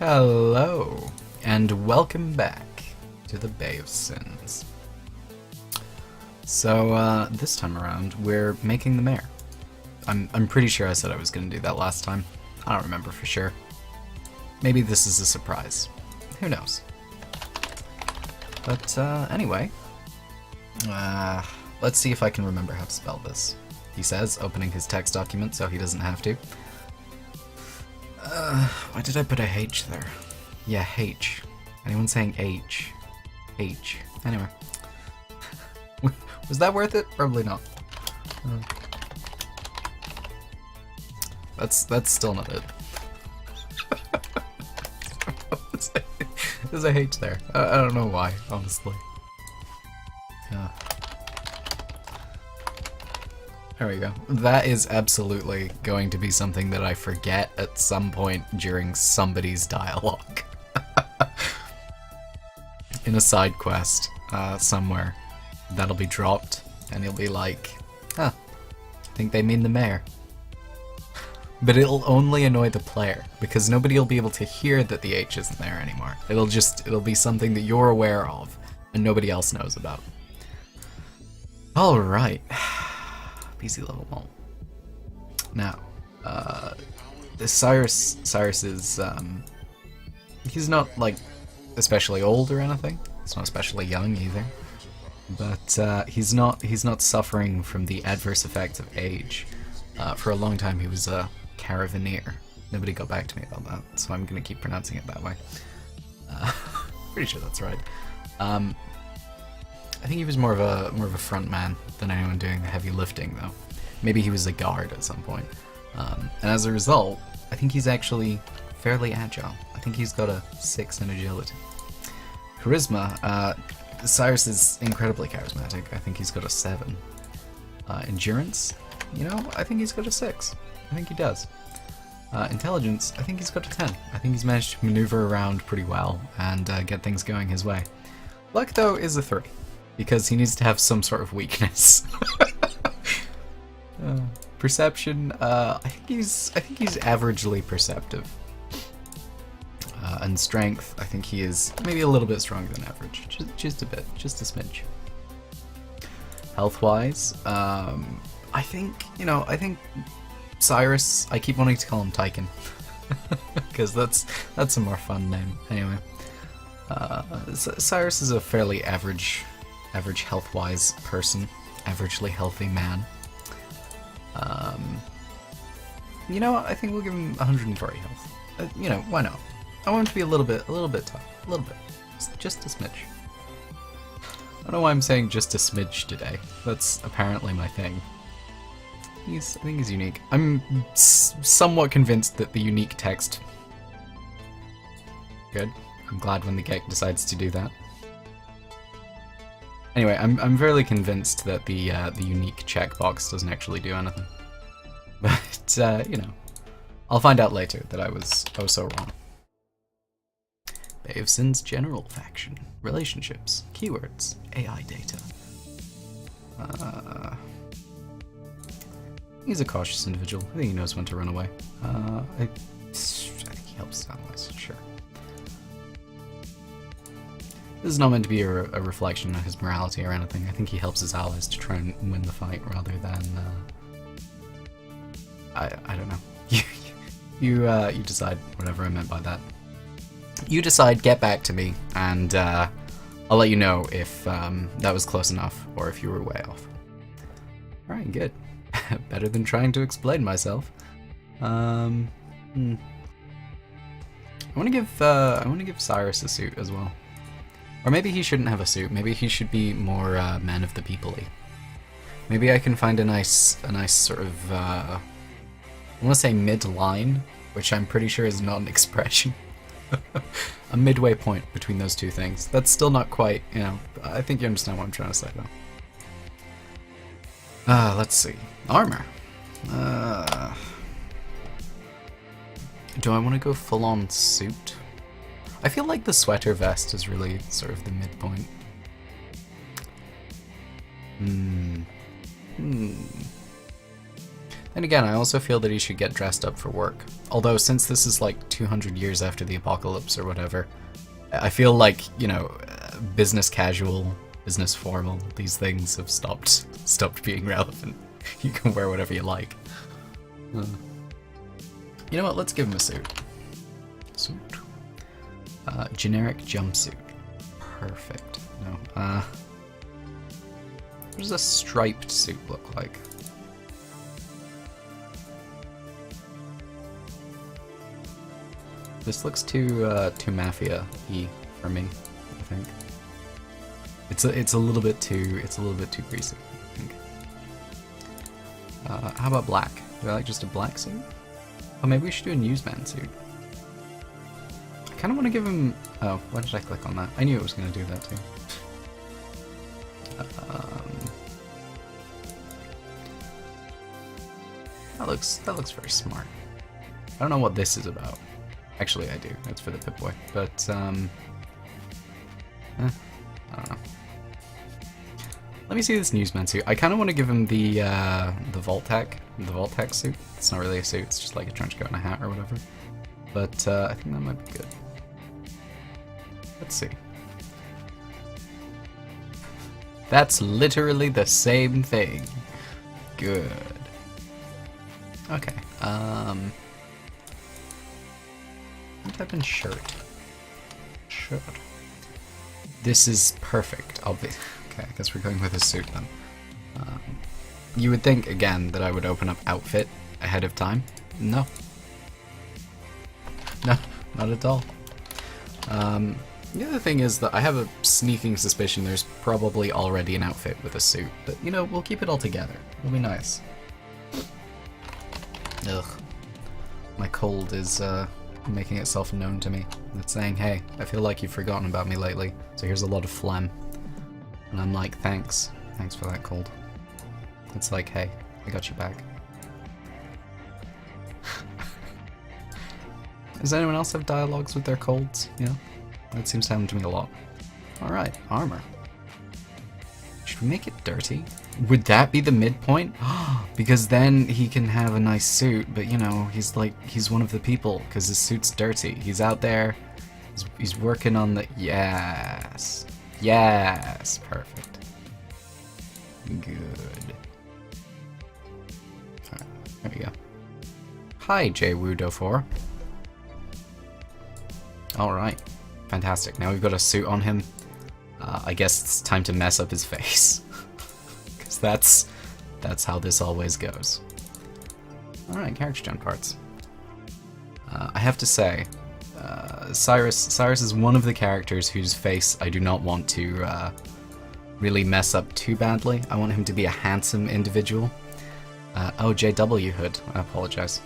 Hello, and welcome back to the Bay of Sins. So, this time around, we're making the mayor. I'm pretty sure I said I was going to do that last time. I don't remember for sure. Maybe this is a surprise. Who knows? But, anyway. Let's see if I can remember how to spell this. He says, opening his text document so he doesn't have to. Why did I put a H there? Yeah, H. Anyone saying H? H. Anyway. Was that worth it? Probably not. That's still not it. There's a H there. I don't know why, honestly. Yeah. There we go. That is absolutely going to be something that I forget at some point during somebody's dialogue. In a side quest, somewhere. That'll be dropped, and you'll be like, huh, I think they mean the mayor. But it'll only annoy the player, because nobody will be able to hear that the H isn't there anymore. It'll be something that you're aware of, and nobody else knows about. Alright. PC level 1. Now, Cyrus is, he's not, like, especially old or anything. He's not especially young either. But, he's not suffering from the adverse effects of age. For a long time he was a caravaneer. Nobody got back to me about that, so I'm gonna keep pronouncing it that way. Pretty sure that's right. I think he was more of a front man than anyone doing the heavy lifting, though. Maybe he was a guard at some point. And as a result, I think he's actually fairly agile. I think he's got a 6 in agility. Charisma, Cyrus is incredibly charismatic. I think he's got a 7. Endurance, you know, I think he's got a 6. I think he does. Intelligence, I think he's got a 10. I think he's managed to maneuver around pretty well and get things going his way. Luck, though, is a 3. Because he needs to have some sort of weakness. Perception, I think he's averagely perceptive. And strength, I think he is maybe a little bit stronger than average. Just a bit, just a smidge. Health-wise, I think Cyrus, I keep wanting to call him Tyken. Because that's a more fun name. Anyway. Cyrus is a fairly average health-wise person, averagely healthy man. You know what? I think we'll give him 140 health. You know, why not? I want him to be a little bit tough, a little bit, just a smidge. I don't know why I'm saying just a smidge today. That's apparently my thing. I think he's unique. I'm somewhat convinced that the unique text. Good. I'm glad when the game decides to do that. Anyway, I'm fairly convinced that the unique checkbox doesn't actually do anything. But you know, I'll find out later that I was so wrong. Bay of Sins general faction, relationships, keywords, AI data. He's a cautious individual. I think he knows when to run away. I think he helps allies, sure. This is not meant to be a reflection on his morality or anything. I think he helps his allies to try and win the fight rather than, I don't know. You decide whatever I meant by that. You decide, get back to me, and I'll let you know if that was close enough or if you were way off. Alright, good. Better than trying to explain myself. I want to give Cyrus a suit as well. Or maybe he shouldn't have a suit. Maybe he should be more man of the people-y. Maybe I can find a nice sort of I want to say mid-line, which I'm pretty sure is not an expression. A midway point between those two things. That's still not quite, you know. I think you understand what I'm trying to say, though. Let's see. Armor. Do I want to go full-on suit? I feel like the sweater vest is really sort of the midpoint. And again, I also feel that he should get dressed up for work. Although, since this is like 200 years after the apocalypse or whatever, I feel like, you know, business casual, business formal, these things have stopped being relevant. You can wear whatever you like. You know what, let's give him a suit. Suit. Generic jumpsuit. Perfect. No. What does a striped suit look like? This looks too mafia-y for me, I think. It's a little bit too greasy, I think. How about black? Do I like just a black suit? Oh, maybe we should do a newsman suit. I kind of want to give him... Oh, why did I click on that? I knew it was going to do that too. That looks very smart. I don't know what this is about. Actually, I do. That's for the Pip-Boy. But, I don't know. Let me see this newsman suit. I kind of want to give him the Vault-Tec suit. It's not really a suit. It's just like a trench coat and a hat or whatever. But I think that might be good. Let's see. That's literally the same thing. Good. Okay. Type in shirt. Shirt. This is perfect. Okay, I guess we're going with a suit then. You would think, again, that I would open up outfit ahead of time. No. No, not at all. The other thing is that I have a sneaking suspicion there's probably already an outfit with a suit, but, you know, we'll keep it all together. It'll be nice. Ugh. My cold is, making itself known to me. It's saying, hey, I feel like you've forgotten about me lately, so here's a lot of phlegm. And I'm like, thanks. Thanks for that cold. It's like, hey, I got you back. Does anyone else have dialogues with their colds? Yeah? That seems to happen to me a lot. Alright, armor. Should we make it dirty? Would that be the midpoint? Because then he can have a nice suit, but you know, he's one of the people, because his suit's dirty. He's out there, he's working on the... Yes. Yes, perfect. Good. Alright, there we go. Hi, J. Woo-Do-4. Alright, fantastic. Now we've got a suit on him. I guess it's time to mess up his face. Because that's how this always goes. Alright, character gen parts. I have to say, Cyrus is one of the characters whose face I do not want to really mess up too badly. I want him to be a handsome individual. Oh, JW Hood. I apologize.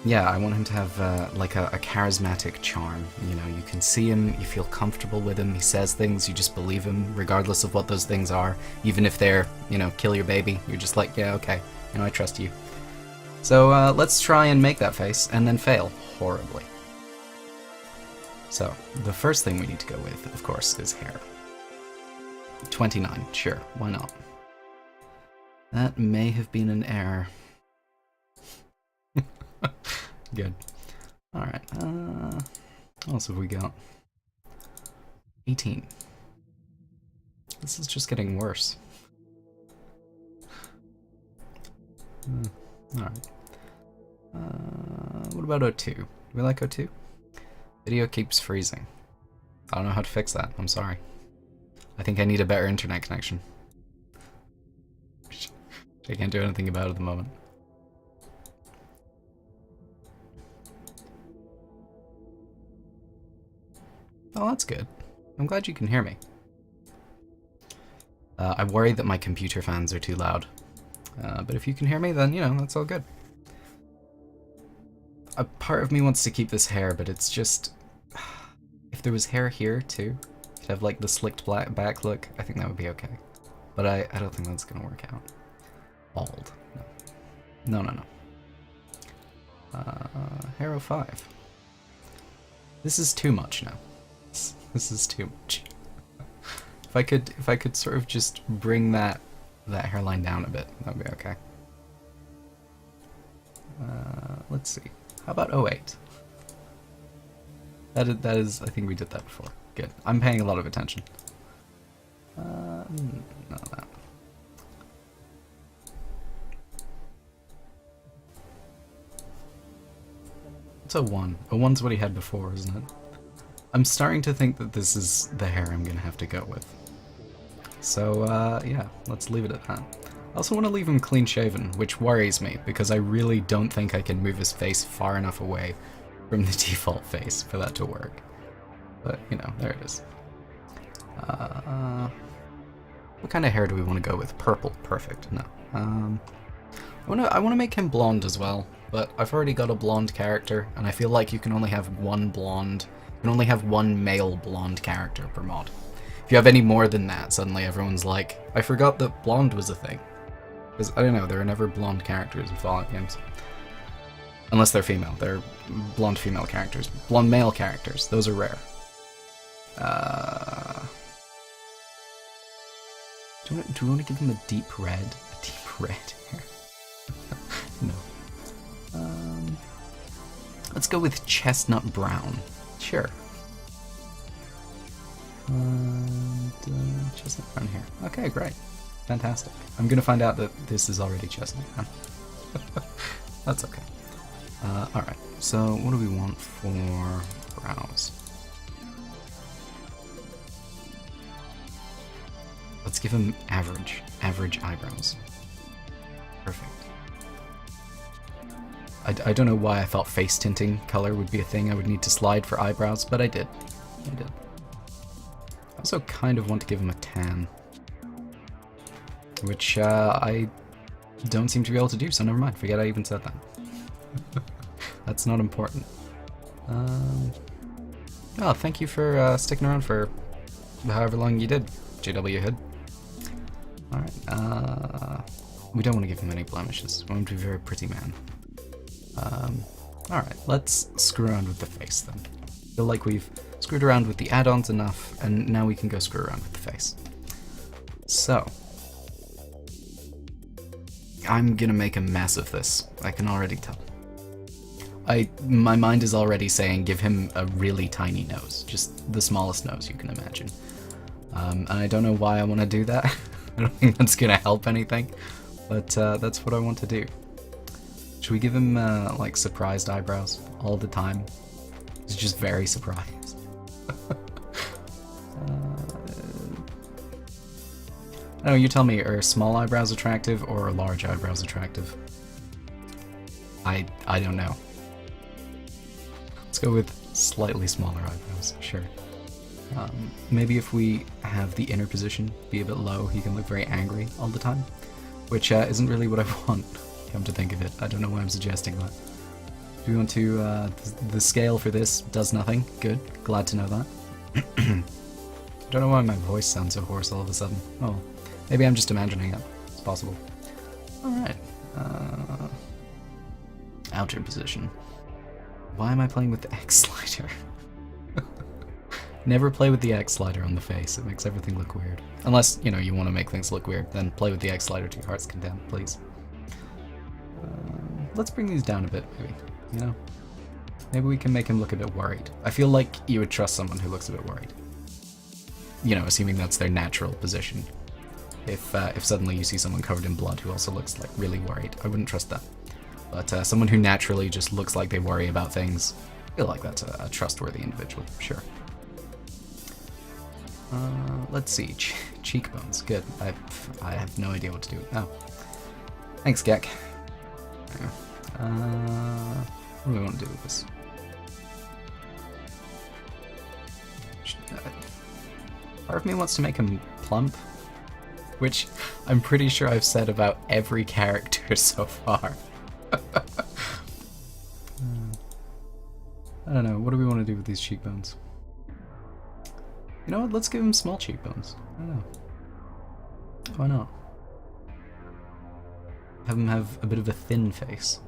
Yeah, I want him to have like a charismatic charm. You know, you can see him, you feel comfortable with him, he says things, you just believe him, regardless of what those things are. Even if they're, you know, kill your baby, you're just like, yeah, okay, you know, I trust you. So let's try and make that face, and then fail horribly. So, the first thing we need to go with, of course, is hair. 29, sure, why not? That may have been an error. Good. Alright, what else have we got? 18. This is just getting worse. Alright. What about O2? Do we like O2? Video keeps freezing. I don't know how to fix that, I'm sorry. I think I need a better internet connection. I can't do anything about it at the moment. Oh, that's good. I'm glad you can hear me. I worry that my computer fans are too loud. But if you can hear me, then, you know, that's all good. A part of me wants to keep this hair, but it's just... If there was hair here, too, you'd have, like, the slicked back look, I think that would be okay. But I don't think that's gonna work out. Bald. No. No. Hero 5. This is too much now. This is too much. If I could sort of just bring that that hairline down a bit. That'd be okay. Let's see. How about 08? That is, I think we did that before. Good. I'm paying a lot of attention. No, that. It's 01. 01's what he had before, isn't it? I'm starting to think that this is the hair I'm gonna have to go with. So, yeah, let's leave it at that. I also want to leave him clean shaven, which worries me, because I really don't think I can move his face far enough away from the default face for that to work. But, you know, there it is. What kind of hair do we want to go with? Purple. Perfect. No. I want to make him blonde as well, but I've already got a blonde character, and I feel like you can only have one blonde. You can only have one male blonde character per mod. If you have any more than that, suddenly everyone's like, I forgot that blonde was a thing. Because, I don't know, there are never blonde characters in Fallout games. Unless they're female. They're blonde female characters. Blonde male characters. Those are rare. Do we want to give him a deep red? A deep red hair? No. Let's go with chestnut brown. Sure. Chestnut brown hair. Okay, great. Fantastic. I'm gonna find out that this is already chestnut brown. That's okay. Alright, so what do we want for brows? Let's give him average eyebrows. Perfect. I don't know why I thought face tinting color would be a thing I would need to slide for eyebrows, but I did. I also kind of want to give him a tan, which I don't seem to be able to do, so never mind. Forget I even said that. That's not important. Oh, thank you for sticking around for however long you did, JW Hood. Alright, we don't want to give him any blemishes. We want him to be a very pretty man. Alright, let's screw around with the face then. I feel like we've screwed around with the add-ons enough, and now we can go screw around with the face. So, I'm gonna make a mess of this. I can already tell. My mind is already saying give him a really tiny nose, just the smallest nose you can imagine. And I don't know why I want to do that. I don't think that's gonna help anything, but that's what I want to do. Should we give him like surprised eyebrows all the time? He's just very surprised. No, you tell me, are small eyebrows attractive or are large eyebrows attractive? I don't know. Let's go with slightly smaller eyebrows, sure. Maybe if we have the inner position be a bit low, he can look very angry all the time, which isn't really what I want, come to think of it. I don't know why I'm suggesting that. Do we want to, the scale for this does nothing. Good, glad to know that. I don't know why my voice sounds so hoarse all of a sudden. Oh, maybe I'm just imagining it. It's possible. Alright. Outer position. Why am I playing with the X slider? Never play with the X slider on the face. It makes everything look weird. Unless, you know, you want to make things look weird, then play with the X slider to your heart's content, please. Let's bring these down a bit, maybe. You know? Maybe we can make him look a bit worried. I feel like you would trust someone who looks a bit worried. You know, assuming that's their natural position. If suddenly you see someone covered in blood who also looks like really worried, I wouldn't trust that. But someone who naturally just looks like they worry about things, I feel like that's a trustworthy individual, sure. Let's see, cheekbones, good. I have no idea what to do with now. Thanks, Gek. What do we want to do with this? Part of me wants to make him plump, which I'm pretty sure I've said about every character so far. I don't know, what do we want to do with these cheekbones? You know what, let's give him small cheekbones. I don't know. Why not? Have him have a bit of a thin face.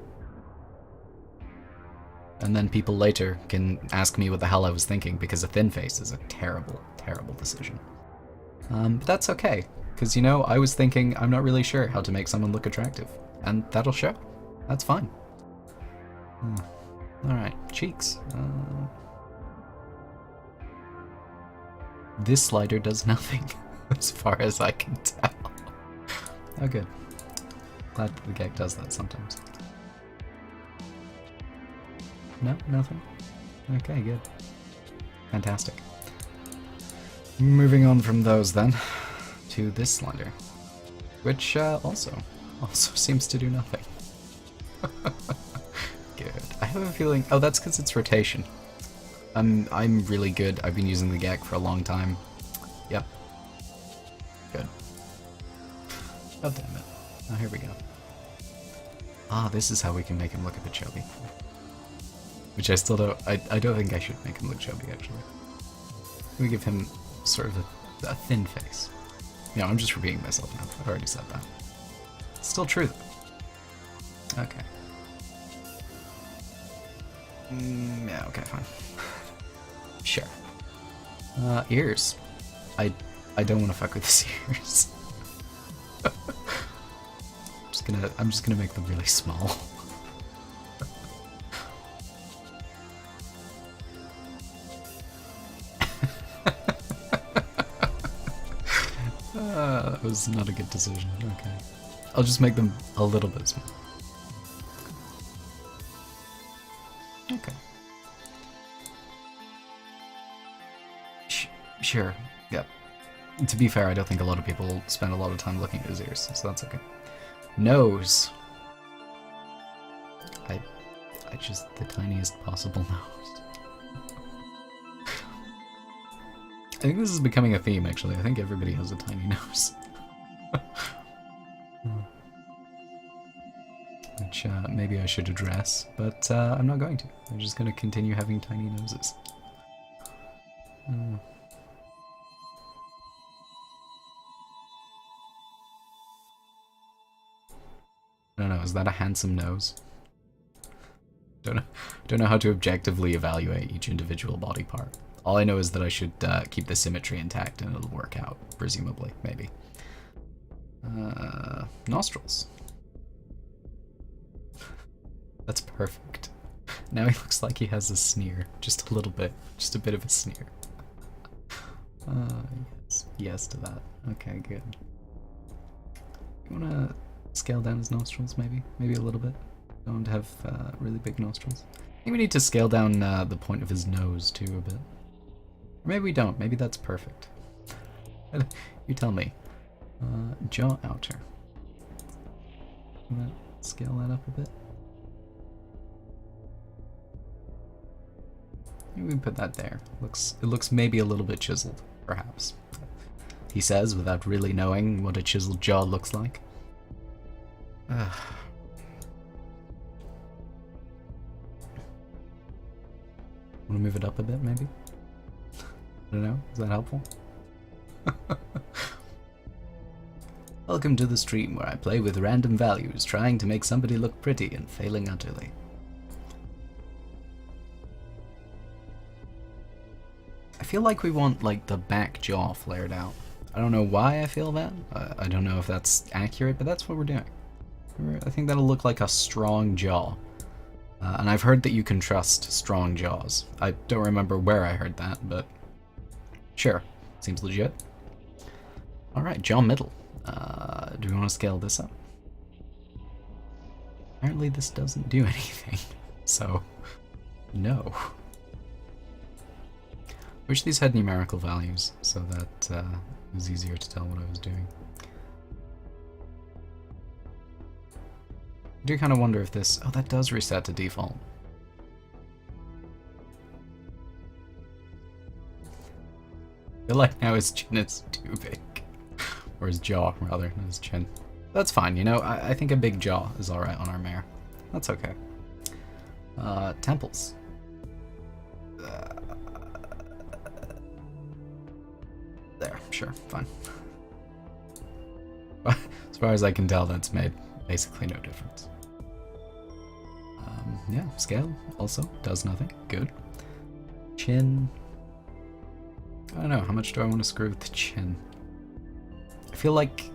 And then people later can ask me what the hell I was thinking, because a thin face is a terrible, terrible decision. But that's okay, Because, you know, I was thinking I'm not really sure how to make someone look attractive. And that'll show. That's fine. Alright, cheeks. This slider does nothing, as far as I can tell. Oh, good. Glad the gag does that sometimes. No, nothing? Okay, good. Fantastic. Moving on from those then, to this slider, which also seems to do nothing. Good. I have a feeling... Oh, that's because it's rotation. I'm really good. I've been using the gag for a long time. Yep. Good. Oh, damn it. Oh, here we go. Ah, this is how we can make him look a bit chubby. Which I still don't... I don't think I should make him look chubby, actually. We give him sort of a thin face. No, I'm just repeating myself now. I've already said that. It's still true, though. Okay. Yeah, okay, fine. Sure. Ears. I don't want to fuck with his ears. I'm just gonna make them really small. That was not a good decision. Okay. I'll just make them a little bit small. Okay. Sure. Yep. To be fair, I don't think a lot of people spend a lot of time looking at his ears, so that's okay. Nose. I just the tiniest possible nose. I think this is becoming a theme, actually. I think everybody has a tiny nose. Which maybe I should address, but I'm not going to. I'm just going to continue having tiny noses. I don't know, is that a handsome nose? Don't know how to objectively evaluate each individual body part. All I know is that I should keep the symmetry intact and it'll work out, presumably, maybe. Nostrils. That's perfect. Now he looks like he has a sneer. Just a little bit. Just a bit of a sneer. Yes. Yes to that. Okay, good. You wanna scale down his nostrils, maybe? Maybe a little bit? Don't have really big nostrils. I think we need to scale down the point of his nose, too, a bit. Or maybe we don't. Maybe that's perfect. You tell me. Jaw outer. Wanna scale that up a bit? Maybe we put that there. It looks maybe a little bit chiseled, perhaps. He says, without really knowing what a chiseled jaw looks like. Want to move it up a bit, maybe? I don't know. Is that helpful? Welcome to the stream where I play with random values, trying to make somebody look pretty and failing utterly. I feel like we want, like, the back jaw flared out. I don't know why I feel that. I don't know if that's accurate, but that's what we're doing. I think that'll look like a strong jaw. And I've heard that you can trust strong jaws. I don't remember where I heard that, but sure. Seems legit. Alright, jaw middle. Do we want to scale this up? Apparently this doesn't do anything, so no. Wish these had numerical values so that it was easier to tell what I was doing. I do kind of wonder if this... Oh, that does reset to default. I feel like now his chin is too big. Or his jaw, rather, not his chin. That's fine, you know, I think a big jaw is alright on our mare. That's okay. Temples. There, sure, fine. As far as I can tell, that's made basically no difference. Yeah, scale also does nothing. Good. Chin. I don't know, how much do I want to screw with the chin? I feel like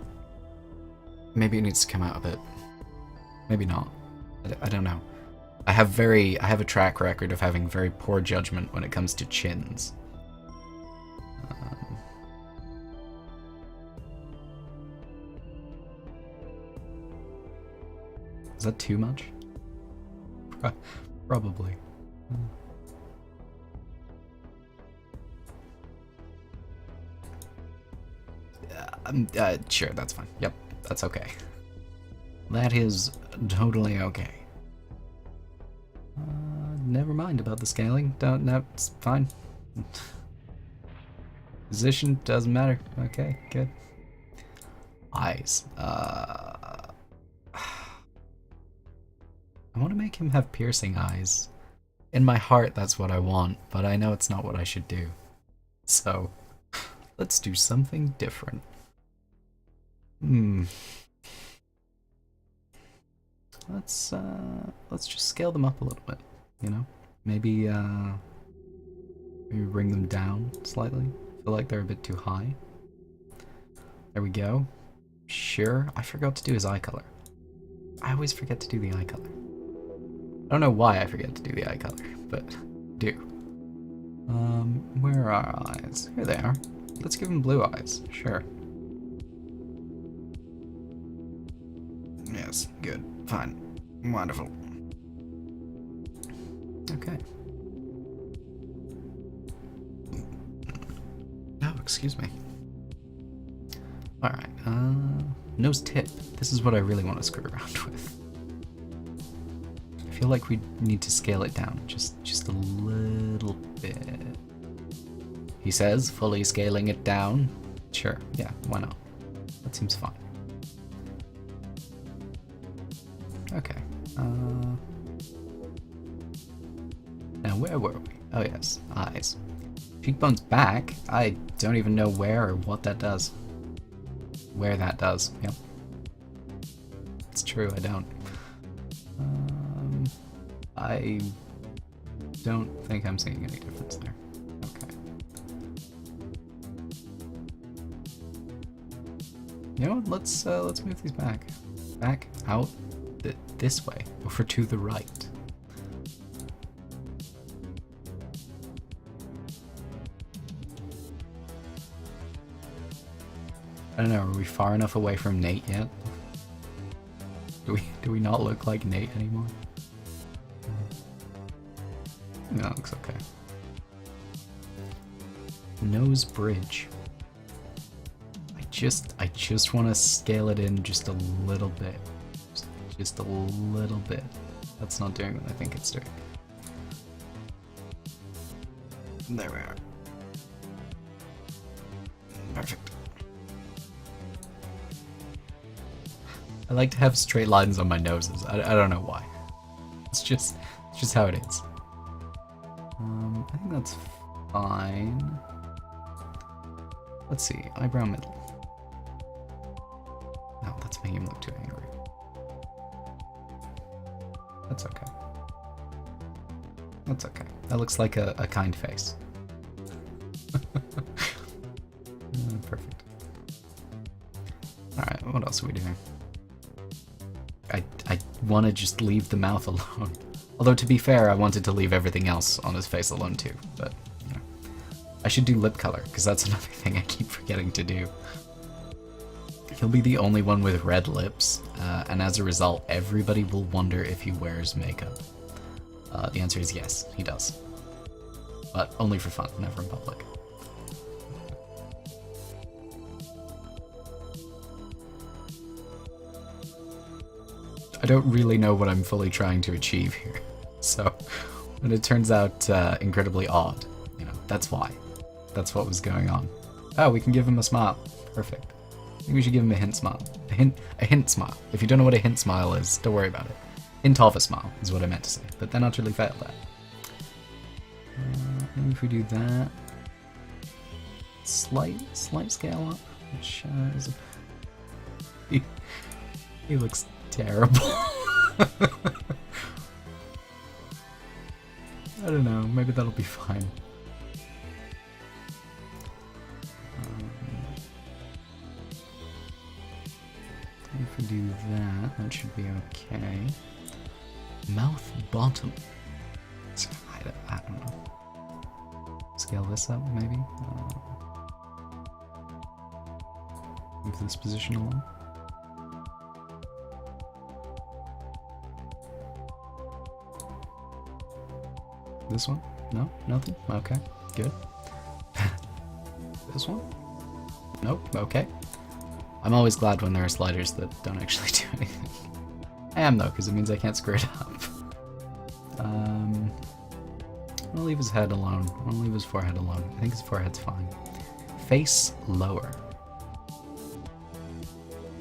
maybe it needs to come out a bit. Maybe not. I don't know. I have a track record of having very poor judgment when it comes to chins. Is that too much? Probably. Sure, that's fine. Yep, that's okay. That is totally okay. Never mind about the scaling. No, it's fine. Position doesn't matter. Okay, good. Eyes. I want to make him have piercing eyes. In my heart, that's what I want, but I know it's not what I should do. So, let's do something different. Let's just scale them up a little bit, you know? Maybe bring them down slightly. I feel like they're a bit too high. There we go. Sure, I forgot to do his eye color. I always forget to do the eye color. I don't know why I forget to do the eye color, but do. Where are our eyes? Here they are. Let's give him blue eyes. Sure. Yes, good. Fine. Wonderful. Okay. Oh, excuse me. Alright, nose tip. This is what I really want to screw around with. I feel like we need to scale it down just a little bit. He says, fully scaling it down. Sure, yeah, why not? That seems fine. Okay. Now where were we? Oh yes, eyes. Cheekbones back. I don't even know where or what that does. Where that does. Yep. It's true, I don't. I don't think I'm seeing any difference there. Okay. You know what? Let's move these back. Back, out, this way, over to the right. I don't know, are we far enough away from Nate yet? Do we not look like Nate anymore? No, it looks okay. Nose bridge. I just want to scale it in just a little bit. Just a little bit. That's not doing what I think it's doing. There we are. Perfect. I like to have straight lines on my noses. I don't know why. It's just how it is. I think that's fine. Let's see, eyebrow middle. No, that's making him look too angry. That's okay. That's okay. That looks like a kind face. Perfect. Alright, what else are we doing? I want to just leave the mouth alone. Although, to be fair, I wanted to leave everything else on his face alone too, but, you know. I should do lip color, because that's another thing I keep forgetting to do. He'll be the only one with red lips, and as a result, everybody will wonder if he wears makeup. The answer is yes, he does. But only for fun, never in public. I don't really know what I'm fully trying to achieve here, so when it turns out incredibly odd, you know, that's why. That's what was going on. Oh, we can give him a smile. Perfect. I think we should give him a hint smile. A hint smile. If you don't know what a hint smile is, don't worry about it. Hint of a smile is what I meant to say, but then utterly failed at. Maybe if we do that, slight scale up, which is he looks terrible. I don't know, maybe that'll be fine. we do that, that should be okay. Mouth bottom. I don't know. Scale this up, maybe? Move this position along. This one? No? Nothing? Okay, good. This one? Nope, okay. I'm always glad when there are sliders that don't actually do anything. I am though, because it means I can't screw it up. I'll leave his head alone. I'll leave his forehead alone. I think his forehead's fine. Face lower.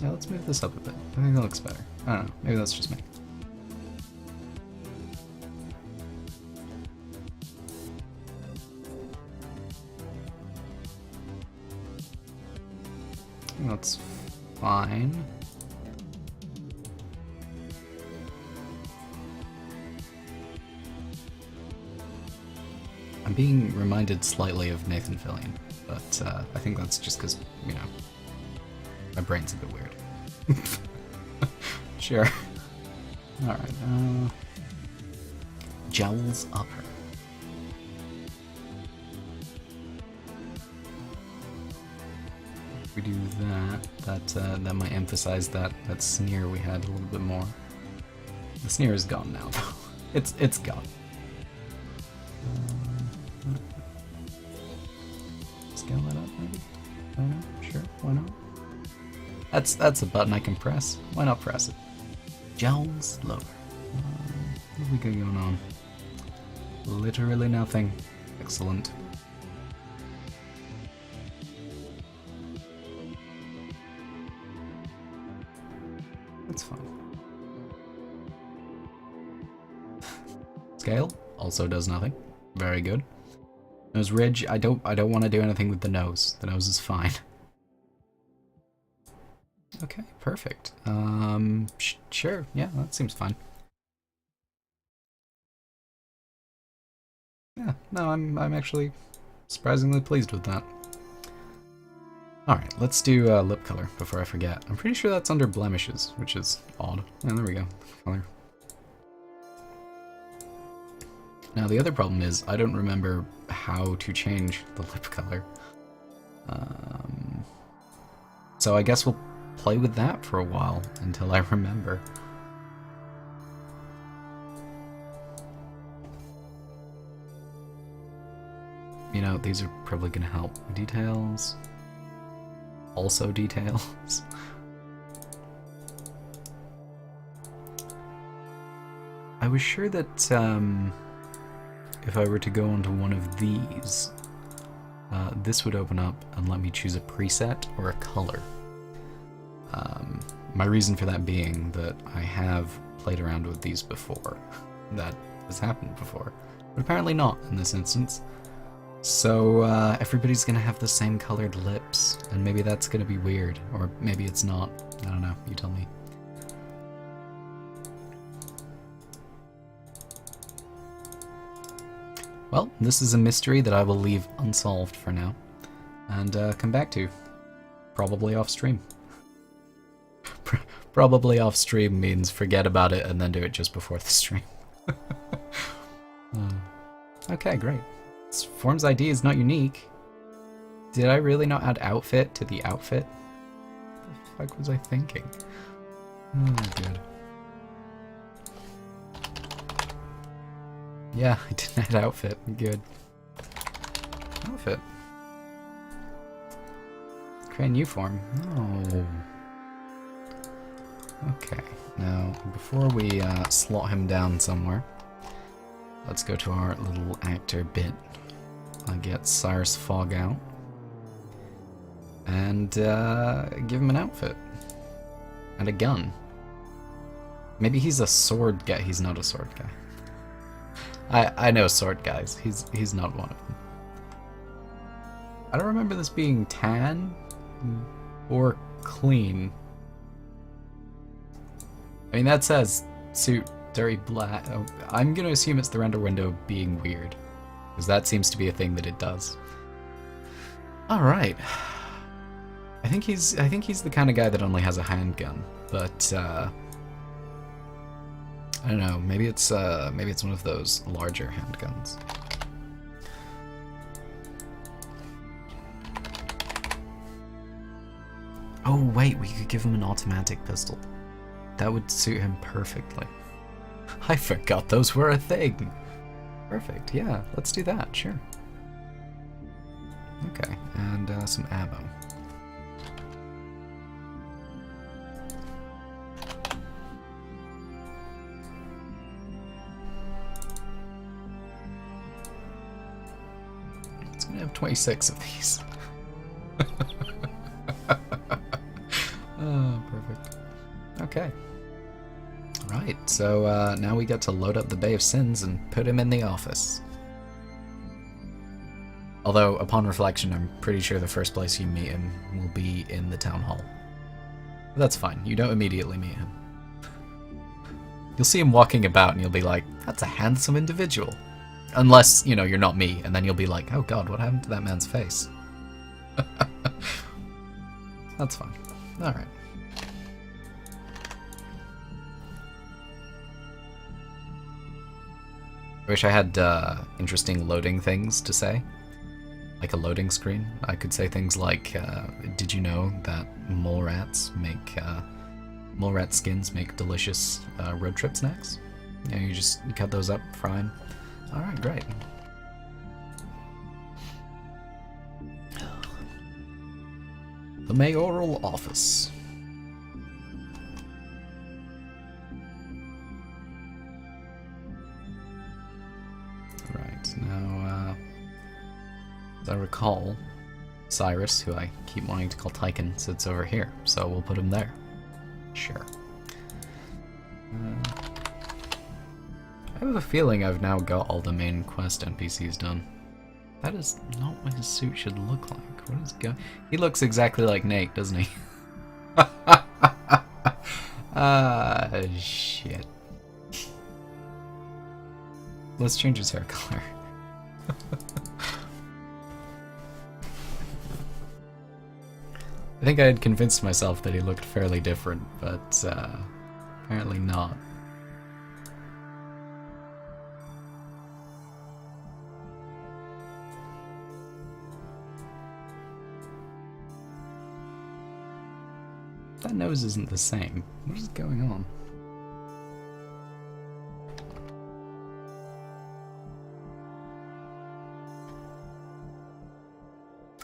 Yeah, let's move this up a bit. I think that looks better. I don't know, maybe that's just me. That's fine. I'm being reminded slightly of Nathan Fillion, but I think that's just because, you know, my brain's a bit weird. Sure. Alright, jowls upper. If we do that, that might emphasize that sneer we had a little bit more. The sneer is gone now, though. It's gone. Scale that up, maybe? I don't know. Sure, why not? That's a button I can press. Why not press it? Jowls lower. What have we got going on? Literally nothing. Excellent. That's fine. Scale also does nothing. Very good. Nose ridge. I don't want to do anything with the nose. The nose is fine. Okay, perfect. Sure. Yeah, that seems fine. Yeah. No, I'm actually surprisingly pleased with that. All right, let's do lip color before I forget. I'm pretty sure that's under blemishes, which is odd. Yeah, there we go. Color. Now the other problem is I don't remember how to change the lip color. So I guess we'll play with that for a while until I remember. You know, these are probably gonna help. Details. Also details. I was sure that if I were to go onto one of these, this would open up and let me choose a preset or a color. My reason for that being that I have played around with these before. That has happened before, but apparently not in this instance. So everybody's gonna have the same colored lips, and maybe that's gonna be weird, or maybe it's not. I don't know, you tell me. Well, this is a mystery that I will leave unsolved for now, and come back to, probably off stream. Probably off stream means forget about it and then do it just before the stream. Okay, great. Form's ID is not unique. Did I really not add outfit to the outfit? What the fuck was I thinking? Oh, good. Yeah, I didn't add outfit. Good. Outfit. Create new form. No. Okay, now before we slot him down somewhere, let's go to our little actor bit. I'll get Cyrus Fohgg out and give him an outfit and a gun. Maybe he's a sword guy. He's not a sword guy. I know sword guys. He's not one of them. I don't remember this being tan or clean. I mean, that says suit dirty black. I'm gonna assume it's the render window being weird, because that seems to be a thing that it does. All right. I think he's the kind of guy that only has a handgun. But I don't know. Maybe it's one of those larger handguns. Oh wait, we could give him an automatic pistol. That would suit him perfectly. I forgot those were a thing. Perfect. Yeah, let's do that. Sure. Okay, and some ammo. It's gonna have 26 of these. Oh, perfect. Okay. Right, so now we get to load up the Bay of Sins and put him in the office. Although, upon reflection, I'm pretty sure the first place you meet him will be in the town hall. But that's fine, you don't immediately meet him. You'll see him walking about and you'll be like, that's a handsome individual. Unless, you know, you're not me, and then you'll be like, oh god, what happened to that man's face? That's fine. Alright. I wish I had interesting loading things to say. Like a loading screen. I could say things like, did you know that mole rat skins make delicious road trip snacks? You know, you just cut those up, fry them. Alright, great. The mayoral office. Right, now, as I recall, Cyrus, who I keep wanting to call Tychon, sits over here, so we'll put him there. Sure. I have a feeling I've now got all the main quest NPCs done. That is not what his suit should look like. What is going? He looks exactly like Nate, doesn't he? Shit. Let's change his hair color. I think I had convinced myself that he looked fairly different, but apparently not. That nose isn't the same. What is going on?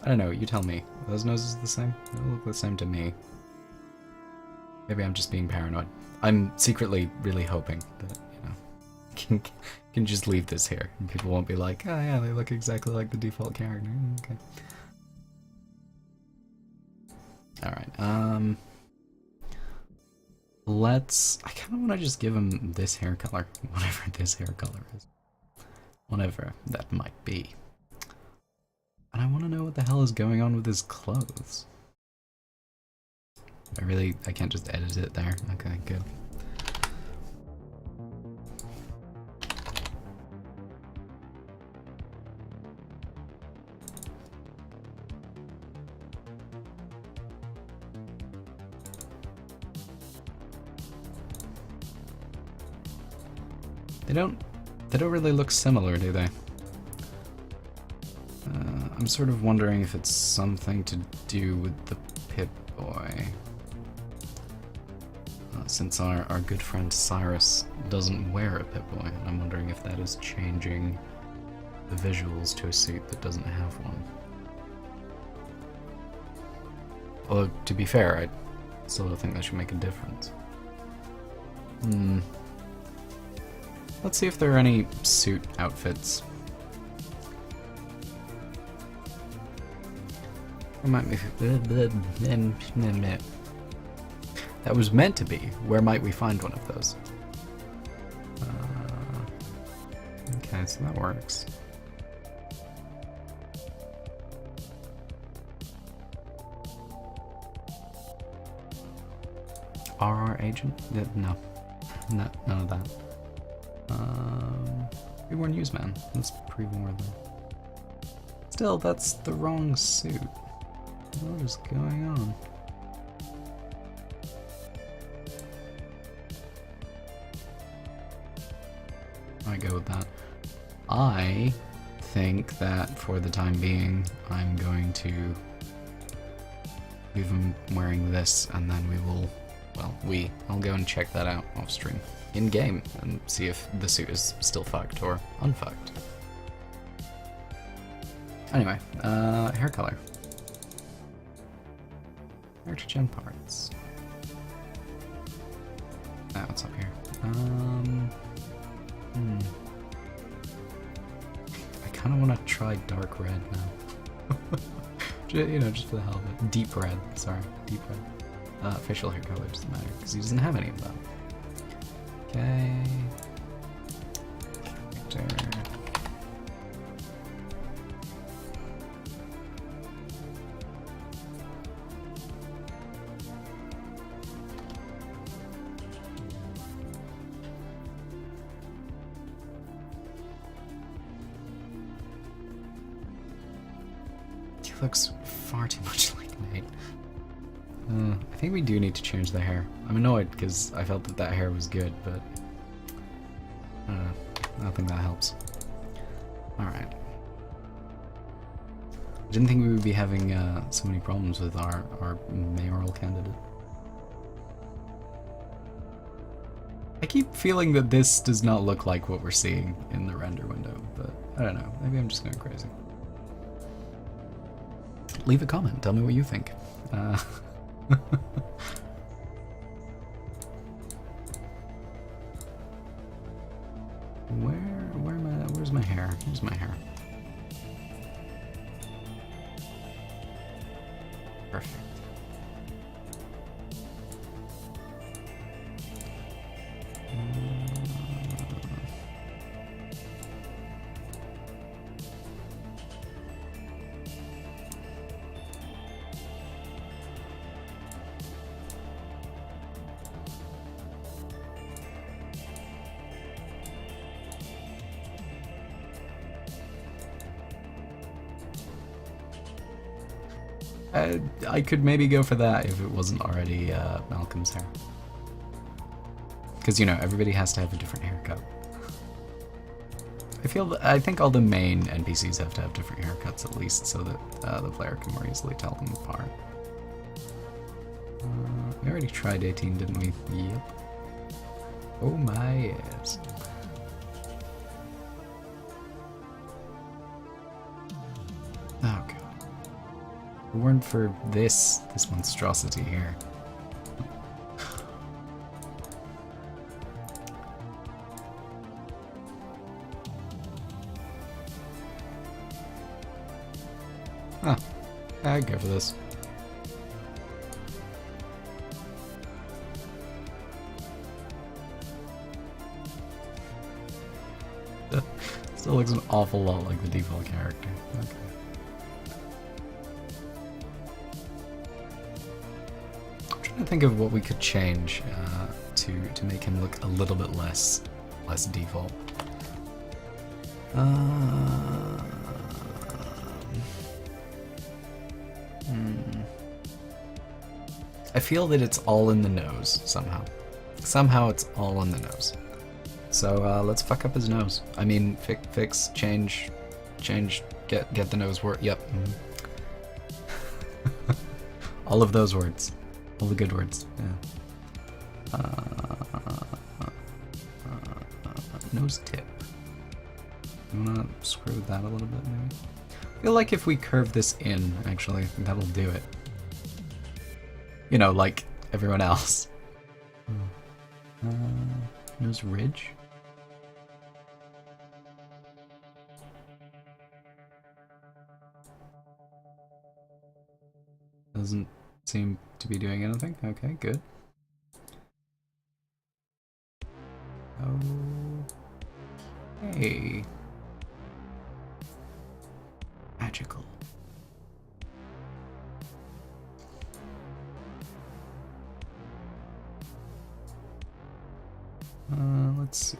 I don't know, you tell me. Are those noses the same? They look the same to me. Maybe I'm just being paranoid. I'm secretly really hoping that, you know, can just leave this here and people won't be like, oh yeah, they look exactly like the default character. Okay. Alright, I kind of want to just give him this hair color, whatever this hair color is. Whatever that might be. And I want to know what the hell is going on with his clothes. I can't just edit it there. Okay, good. They don't really look similar, do they? I'm sort of wondering if it's something to do with the Pip-Boy. Since our good friend Cyrus doesn't wear a Pip-Boy, and I'm wondering if that is changing the visuals to a suit that doesn't have one. Although, to be fair, I still don't think that should make a difference. Let's see if there are any suit outfits. That was meant to be. Where might we find one of those? Okay, so that works. RR agent? No. None of that. Pre-war newsman. That's pre-war though. Still, that's the wrong suit. What is going on? I go with that. I think that for the time being, I'm going to leave him wearing this, and then we will, well, I'll go and check that out off stream, in game, and see if the suit is still fucked or unfucked. Anyway, hair color. Hair to chin parts. Ah, what's up here? I kind of want to try dark red now. You know, just for the hell of it. Deep red, sorry, deep red. Facial hair color doesn't matter, because he doesn't have any of them. Okay. Character. Looks far too much like Nate. I think we do need to change the hair. I'm annoyed because I felt that hair was good, but I don't know. I don't think that helps. Alright. I didn't think we would be having so many problems with our mayoral candidate. I keep feeling that this does not look like what we're seeing in the render window, but I don't know. Maybe I'm just going crazy. Leave a comment, tell me what you think. Where's my hair? Here's my hair. Perfect. I could maybe go for that if it wasn't already Malcolm's hair. Because, you know, everybody has to have a different haircut. I think all the main NPCs have to have different haircuts at least, so that the player can more easily tell them apart. We already tried 18, didn't we? Yep. Oh my ass. Oh god. If it weren't for this monstrosity here. Huh. I'd go for this. Still looks an awful lot like the default character. Okay. I'm trying to think of what we could change to make him look a little bit less default. I feel that it's all in the nose somehow. Somehow it's all in the nose. So let's fuck up his nose. I mean, fix, change, get the nose word. Yep. All of those words, all the good words. Yeah. Nose tip. You wanna screw with that a little bit, maybe? I feel like if we curve this in, actually, that'll do it. You know, like everyone else. Nose ridge? Doesn't seem to be doing anything. Okay, good. Okay. Magical. Let's see.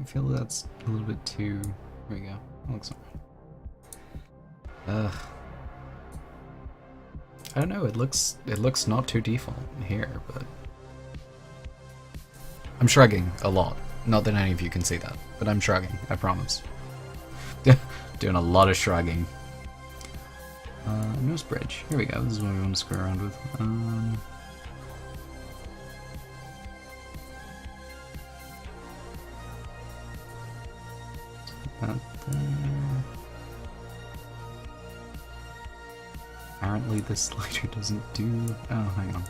feel that's a little bit too. There we go. That looks alright. I don't know. It looks not too default here, but I'm shrugging a lot. Not that any of you can see that, but I'm shrugging. I promise. Doing a lot of shrugging. Nose bridge. Here we go. This is what we want to screw around with. That there. Apparently this slider doesn't do... Oh, hang on.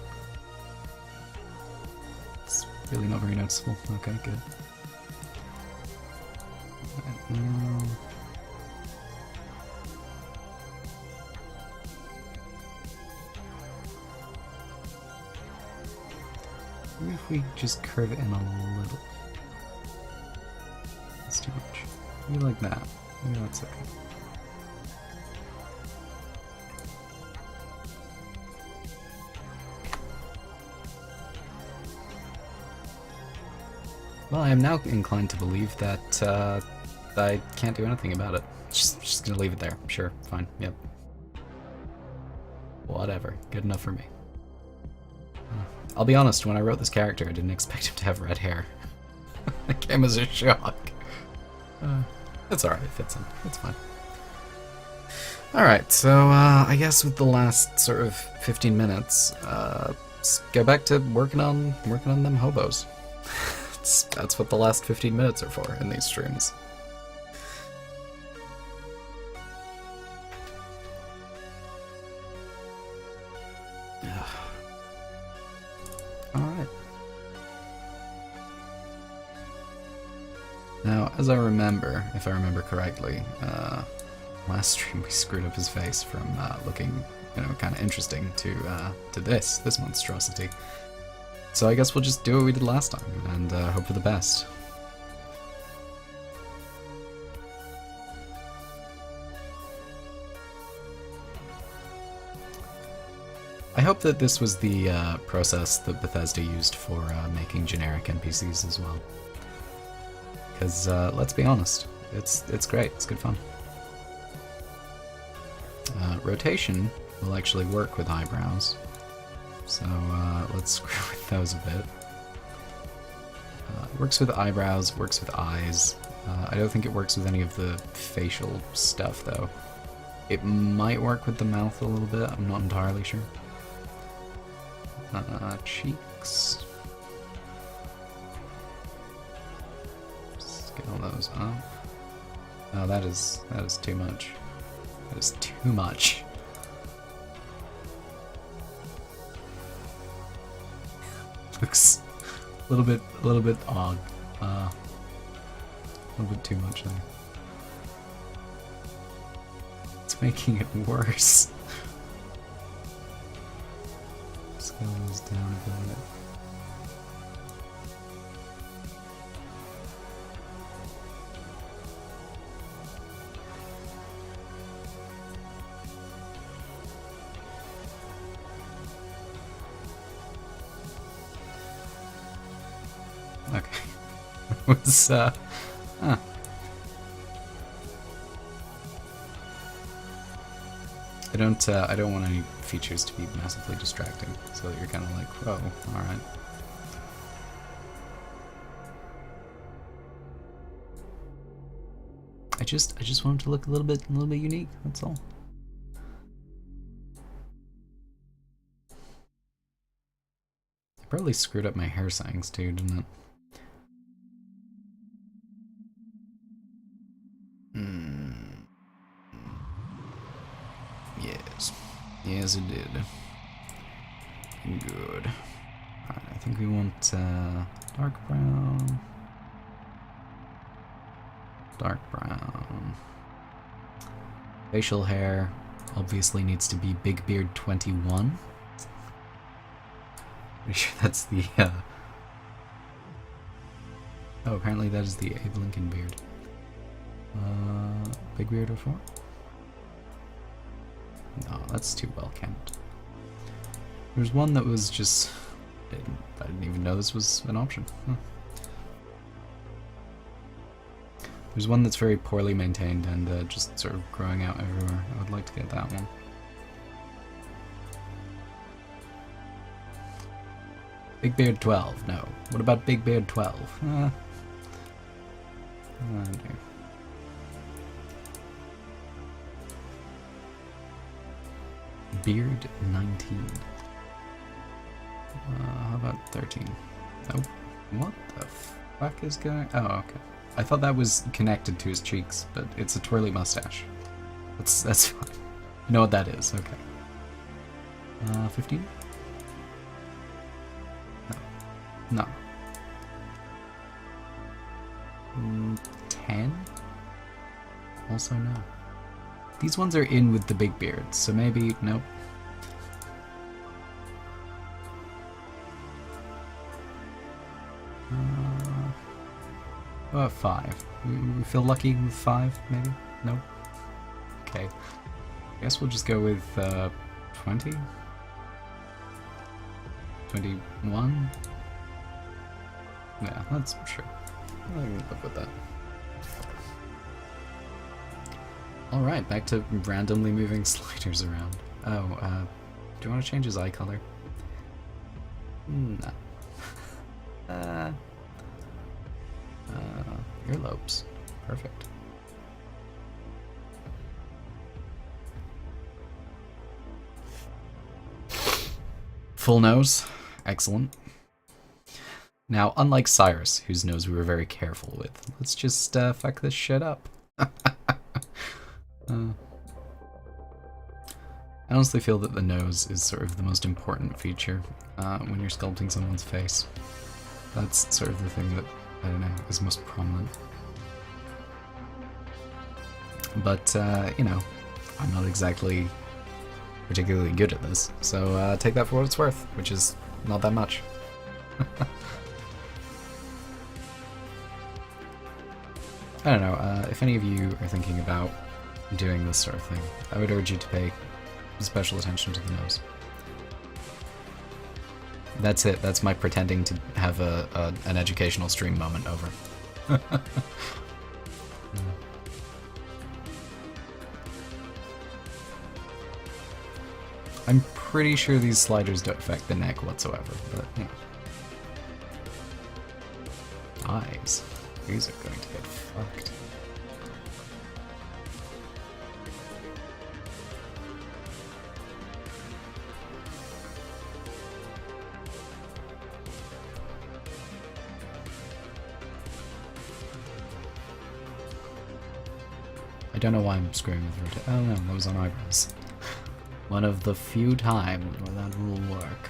It's really not very noticeable. Okay, good. Right, now... Maybe if we just curve it in a little. That's too much. Maybe like that. Maybe that's okay. Well, I am now inclined to believe that I can't do anything about it. Just gonna leave it there. Sure, fine, yep. Whatever, good enough for me. I'll be honest, when I wrote this character, I didn't expect him to have red hair. It came as a shock. It's alright, it fits in. It's fine. Alright, so I guess with the last sort of 15 minutes, let's go back to working on them hobos. That's what the last 15 minutes are for in these streams. Alright. Now, as I remember, if I remember correctly, last stream we screwed up his face from looking, kind of interesting to this monstrosity. So I guess we'll just do what we did last time, and hope for the best. I hope that this was the process that Bethesda used for making generic NPCs as well. Because, let's be honest, it's great, it's good fun. Rotation will actually work with eyebrows. So let's screw with those a bit. It works with eyebrows, works with eyes. I don't think it works with any of the facial stuff though. It might work with the mouth a little bit, I'm not entirely sure. Cheeks. Scale those up. Oh, that is too much. That is too much. Looks a little bit odd. A little bit too much there. It's making it worse. Scale those down a bit. Okay. It was, I don't want any features to be massively distracting, so that you're kind of like, whoa, alright. I just want it to look a little bit unique, that's all. I probably screwed up my hair settings too, didn't it? Yes, it did. Good. Alright, I think we want dark brown. Dark brown. Facial hair obviously needs to be Big Beard 21. Pretty sure that's the Oh, apparently that is the Abe Lincoln beard. Big Beard 04? No, that's too well kempt. There's one that was just... I didn't even know this was an option. Huh. There's one that's very poorly maintained and just sort of growing out everywhere. I would like to get that one. Big Beard 12, no. What about Big Beard 12? Oh, dear. Beard 19. How about 13? Nope. What the fuck is going... Oh, okay. I thought that was connected to his cheeks, but it's a twirly mustache. That's fine. You know what that is, okay. 15? No. 10? Also no. These ones are in with the big beards, so maybe... Nope. 5. We feel lucky with 5, maybe? Nope. Okay. I guess we'll just go with 20? 21? Yeah, that's sure. I'll live with that. Alright, back to randomly moving sliders around. Oh, do you want to change his eye color? No. Earlobes. Perfect. Full nose. Excellent. Now, unlike Cyrus, whose nose we were very careful with, let's just fuck this shit up. I honestly feel that the nose is sort of the most important feature when you're sculpting someone's face. That's sort of the thing that, I don't know, is most prominent. But, you know, I'm not exactly particularly good at this, so take that for what it's worth, which is not that much. I don't know, if any of you are thinking about doing this sort of thing, I would urge you to pay special attention to the nose. That's it, that's my pretending to have an educational stream moment over. I'm pretty sure these sliders don't affect the neck whatsoever, but you know. Eyes. These are going to get fucked. I don't know why I'm screwing with rotate. Oh no, that was on eyebrows. One of the few times where that will work.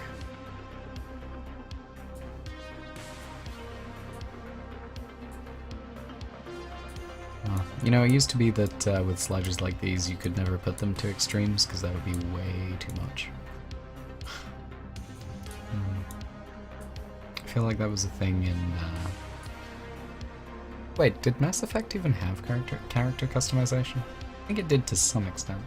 You know, it used to be that with sliders like these, you could never put them to extremes, because that would be way too much. I feel like that was a thing in... Wait, did Mass Effect even have character customization? I think it did to some extent.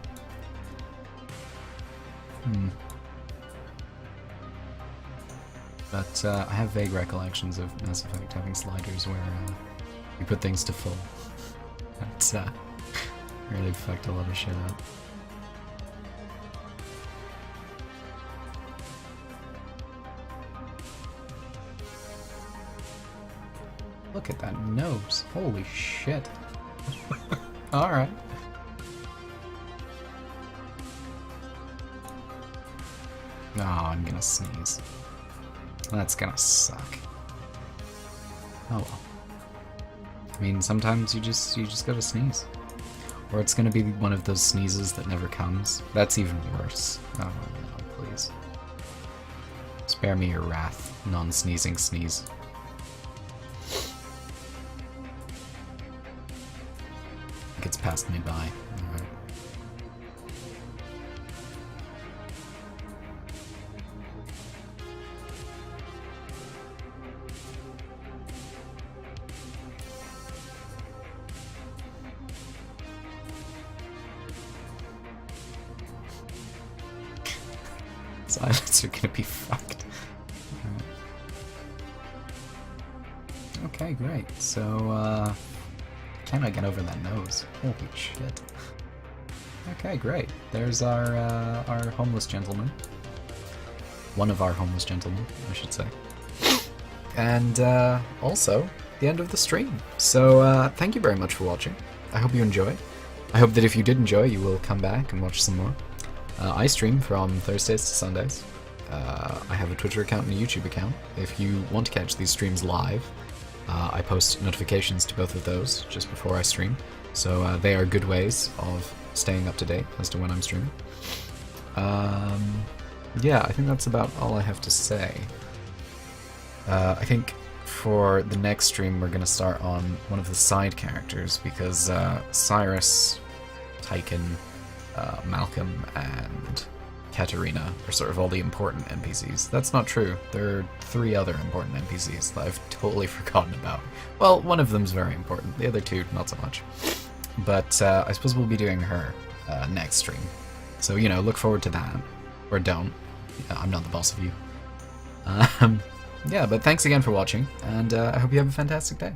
But I have vague recollections of Mass Effect having sliders where you put things to full. That's really fucked a lot of shit up. Look at that nose. Holy shit. Alright. Oh, I'm gonna sneeze. That's gonna suck. Oh well. I mean, sometimes you just gotta sneeze. Or it's gonna be one of those sneezes that never comes. That's even worse. Oh no, please. Spare me your wrath, non-sneezing sneeze. It's passed me by. Alright. Silence are gonna be fucked. Right. Okay, great. So, Can I get over that nose? Holy shit. Okay, great. There's our homeless gentleman. One of our homeless gentlemen, I should say. And also, the end of the stream. So thank you very much for watching. I hope you enjoyed. I hope that if you did enjoy, you will come back and watch some more. I stream from Thursdays to Sundays. I have a Twitter account and a YouTube account. If you want to catch these streams live, I post notifications to both of those just before I stream. So they are good ways of staying up to date as to when I'm streaming. Yeah, I think that's about all I have to say. I think for the next stream we're going to start on one of the side characters, because Cyrus, Tychon, Malcolm, and Katerina are sort of all the important NPCs. That's not true. There are 3 other important NPCs that I've totally forgotten about. Well, one of them's very important, the other 2 not so much. But I suppose we'll be doing her next stream. So, you know, look forward to that. Or don't. I'm not the boss of you. Yeah, but thanks again for watching, and I hope you have a fantastic day.